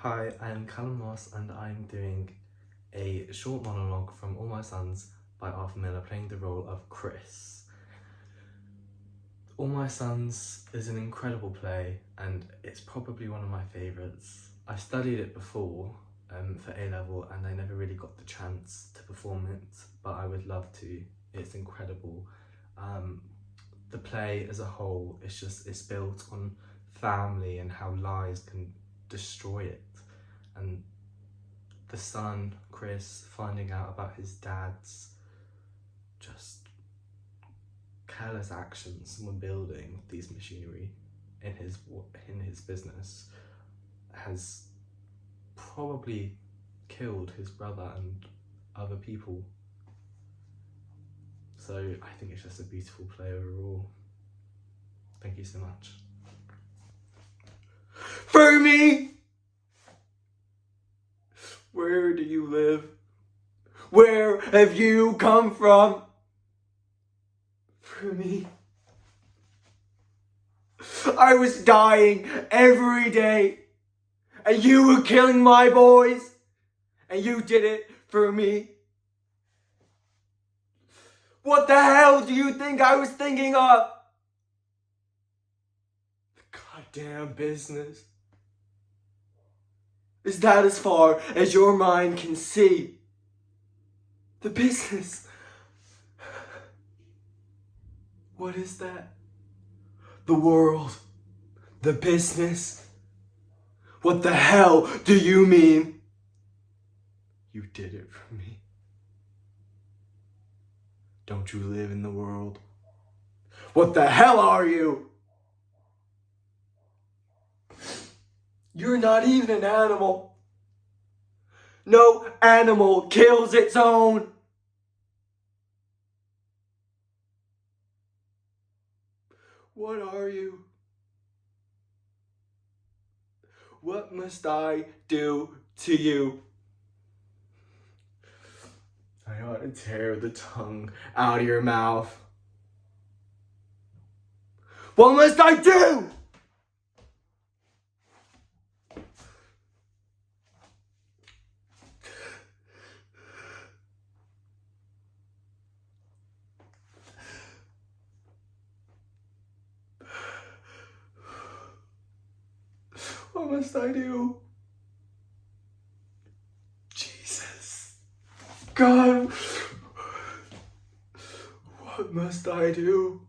Hi, I am Callum and I'm doing a short monologue from All My Sons by Arthur Miller, playing the role of Chris. All My Sons is an incredible play and it's probably one of my favourites. I studied it before for A-level and I never really got the chance to perform it, but I would love to. It's incredible. The play as a whole, it's built on family and how lies can destroy it. And the son, Chris, finding out about his dad's just careless actions when building these machinery in his business has probably killed his brother and other people. So I think it's just a beautiful play overall. Thank you so much. For me! Where do you live? Where have you come from? For me. I was dying every day, and you were killing my boys, and you did it for me. What the hell do you think I was thinking of? The goddamn business. Is that as far as your mind can see? The business. What is that? The world. The business. What the hell do you mean? You did it for me. Don't you live in the world? What the hell are you? You're not even an animal. No animal kills its own. What are you? What must I do to you? I ought to tear the tongue out of your mouth. What must I do? What must I do? Jesus. God. What must I do?